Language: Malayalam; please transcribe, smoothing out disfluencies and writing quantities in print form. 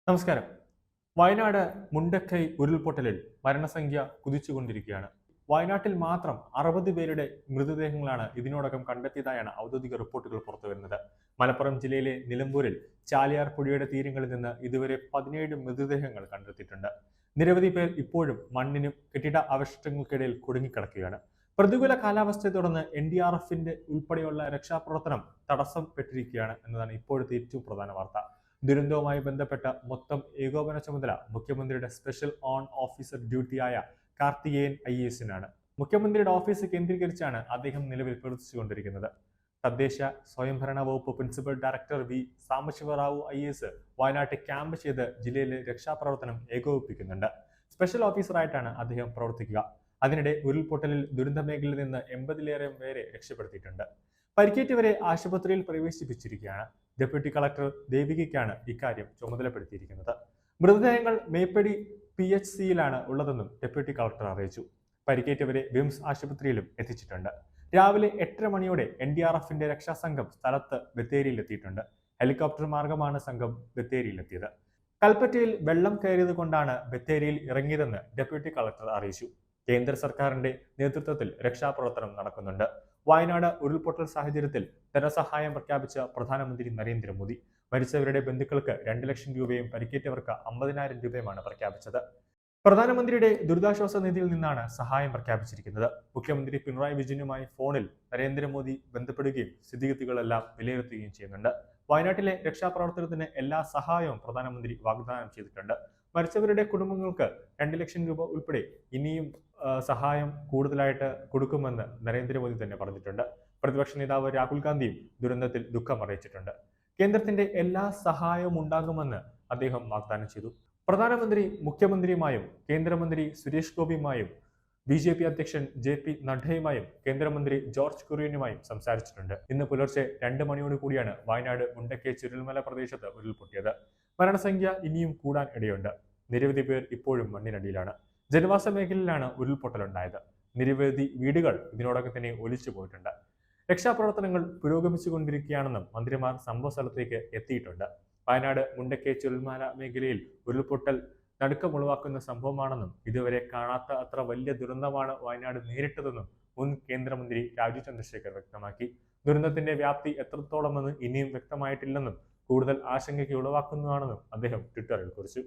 നമസ്കാരം. വയനാട് മുണ്ടക്കൈ ഉരുൾപൊട്ടലിൽ മരണസംഖ്യ കുതിച്ചുകൊണ്ടിരിക്കുകയാണ്. വയനാട്ടിൽ മാത്രം 60 പേരുടെ മൃതദേഹങ്ങളാണ് ഇതിനോടകം കണ്ടെത്തിയതായാണ് ഔദ്യോഗിക റിപ്പോർട്ടുകൾ പുറത്തുവരുന്നത്. മലപ്പുറം ജില്ലയിലെ നിലമ്പൂരിൽ ചാലിയാർ പുഴയുടെ തീരങ്ങളിൽ നിന്ന് ഇതുവരെ 17 മൃതദേഹങ്ങൾ കണ്ടെത്തിയിട്ടുണ്ട്. നിരവധി പേർ ഇപ്പോഴും മണ്ണിനും കെട്ടിട അവശിഷ്ടങ്ങൾക്കിടയിൽ കുടുങ്ങിക്കിടക്കുകയാണ്. പ്രതികൂല കാലാവസ്ഥയെ തുടർന്ന് NDRFന്റെ ഉൾപ്പെടെയുള്ള രക്ഷാപ്രവർത്തനം തടസ്സപ്പെട്ടിരിക്കുകയാണ് എന്നതാണ് ഇപ്പോഴത്തെ ഏറ്റവും പ്രധാന വാർത്ത. ദുരന്തവുമായി ബന്ധപ്പെട്ട മൊത്തം ഏകോപന ചുമതല മുഖ്യമന്ത്രിയുടെ സ്പെഷ്യൽ ഓൺ ഓഫീസർ ഡ്യൂട്ടിയായ കാർത്തികേയൻ IAS-നാണ്. മുഖ്യമന്ത്രിയുടെ ഓഫീസ് കേന്ദ്രീകരിച്ചാണ് അദ്ദേഹം നിലവിൽ പ്രവർത്തിച്ചുകൊണ്ടിരിക്കുന്നത്. തദ്ദേശ സ്വയംഭരണ വകുപ്പ് principal director V Sambasivarao IAS വയനാട്ടിൽ ക്യാമ്പ് ചെയ്ത് ജില്ലയിലെ രക്ഷാപ്രവർത്തനം ഏകോപിപ്പിക്കുന്നുണ്ട്. സ്പെഷ്യൽ ഓഫീസറായിട്ടാണ് അദ്ദേഹം പ്രവർത്തിക്കുക. അതിനിടെ ഉരുൾപൊട്ടലിൽ ദുരന്ത മേഖലയിൽ നിന്ന് 80-ലേറെ പേരെ രക്ഷപ്പെടുത്തിയിട്ടുണ്ട്. പരിക്കേറ്റവരെ ആശുപത്രിയിൽ പ്രവേശിപ്പിച്ചിരിക്കുകയാണ്. ഡെപ്യൂട്ടി കളക്ടർ ദേവികയ്ക്കാണ് ഇക്കാര്യം ചുമതലപ്പെടുത്തിയിരിക്കുന്നത്. മൃതദേഹങ്ങൾ മേപ്പടി PHC-യിലാണ് ഉള്ളതെന്നും ഡെപ്യൂട്ടി കളക്ടർ അറിയിച്ചു. പരിക്കേറ്റവരെ വിംസ് ആശുപത്രിയിലും എത്തിച്ചിട്ടുണ്ട്. രാവിലെ 8:30 മണിയോടെ NDRFന്റെ രക്ഷാസംഘം സ്ഥലത്ത് ബത്തേരിയിലെത്തിയിട്ടുണ്ട്. ഹെലികോപ്റ്റർ മാർഗമാണ് സംഘം ബത്തേരിയിലെത്തിയത്. കൽപ്പറ്റയിൽ വെള്ളം കയറിയത് കൊണ്ടാണ് ബത്തേരിയിൽ ഇറങ്ങിയതെന്ന് ഡെപ്യൂട്ടി കളക്ടർ അറിയിച്ചു. കേന്ദ്ര സർക്കാരിന്റെ നേതൃത്വത്തിൽ രക്ഷാപ്രവർത്തനം നടക്കുന്നുണ്ട്. വയനാട് ഉരുൾപൊട്ടൽ സാഹചര്യത്തിൽ ധനസഹായം പ്രഖ്യാപിച്ച പ്രധാനമന്ത്രി നരേന്ദ്രമോദി മരിച്ചവരുടെ ബന്ധുക്കൾക്ക് 2 ലക്ഷം രൂപയും പരിക്കേറ്റവർക്ക് 50,000 രൂപയുമാണ് പ്രഖ്യാപിച്ചത്. പ്രധാനമന്ത്രിയുടെ ദുരിതാശ്വാസ നിധിയിൽ നിന്നാണ് സഹായം പ്രഖ്യാപിച്ചിരിക്കുന്നത്. മുഖ്യമന്ത്രി പിണറായി വിജയനുമായി ഫോണിൽ നരേന്ദ്രമോദി ബന്ധപ്പെടുകയും സ്ഥിതിഗതികളെല്ലാം വിലയിരുത്തുകയും ചെയ്യുന്നുണ്ട്. വയനാട്ടിലെ രക്ഷാപ്രവർത്തനത്തിന് എല്ലാ സഹായവും പ്രധാനമന്ത്രി വാഗ്ദാനം ചെയ്തിട്ടുണ്ട്. മരിച്ചവരുടെ കുടുംബങ്ങൾക്ക് 2 ലക്ഷം രൂപ ഉൾപ്പെടെ ഇനിയും സഹായം കൂടുതലായിട്ട് കൊടുക്കുമെന്ന് നരേന്ദ്രമോദി തന്നെ പറഞ്ഞിട്ടുണ്ട്. പ്രതിപക്ഷ നേതാവ് രാഹുൽ ഗാന്ധിയും ദുരന്തത്തിൽ ദുഃഖം അറിയിച്ചിട്ടുണ്ട്. കേന്ദ്രത്തിന്റെ എല്ലാ സഹായവും ഉണ്ടാകുമെന്ന് അദ്ദേഹം വാഗ്ദാനം ചെയ്തു. പ്രധാനമന്ത്രി മുഖ്യമന്ത്രിയുമായും കേന്ദ്രമന്ത്രി സുരേഷ് ഗോപിയുമായും BJP അധ്യക്ഷൻ JP നഡ്ഡയുമായും കേന്ദ്രമന്ത്രി ജോർജ് കുര്യനുമായും സംസാരിച്ചിട്ടുണ്ട്. ഇന്ന് പുലർച്ചെ 2 മണിയോട് കൂടിയാണ് വയനാട് മുണ്ടക്കൈ ചുരൽമല പ്രദേശത്ത് ഉരുൾപൊട്ടിയത്. മരണസംഖ്യ ഇനിയും കൂടാൻ ഇടയുണ്ട്. നിരവധി പേർ ഇപ്പോഴും മണ്ണിനടിയിലാണ്. ജനവാസ മേഖലയിലാണ് ഉരുൾപൊട്ടലുണ്ടായത്. നിരവധി വീടുകൾ ഇതിനോടകം തന്നെ ഒലിച്ചു പോയിട്ടുണ്ട്. രക്ഷാപ്രവർത്തനങ്ങൾ പുരോഗമിച്ചുകൊണ്ടിരിക്കുകയാണെന്നും മന്ത്രിമാർ സംഭവ സ്ഥലത്തേക്ക് എത്തിയിട്ടുണ്ട്. വയനാട് മുണ്ടക്കൈ ചുരൽമല മേഖലയിൽ ഉരുൾപൊട്ടൽ നടുക്കമുളവാക്കുന്ന സംഭവമാണെന്നും ഇതുവരെ കാണാത്ത അത്ര വലിയ ദുരന്തമാണ് വയനാട് നേരിട്ടതെന്നും മുൻ കേന്ദ്രമന്ത്രി രാജീവ് ചന്ദ്രശേഖർ വ്യക്തമാക്കി. ദുരന്തത്തിന്റെ വ്യാപ്തി എത്രത്തോളമെന്ന് ഇനിയും വ്യക്തമായിട്ടില്ലെന്നും കൂടുതൽ ആശങ്കയ്ക്ക് ഉളവാക്കുന്നതാണെന്നും അദ്ദേഹം ട്വിറ്ററിൽ കുറിച്ചു.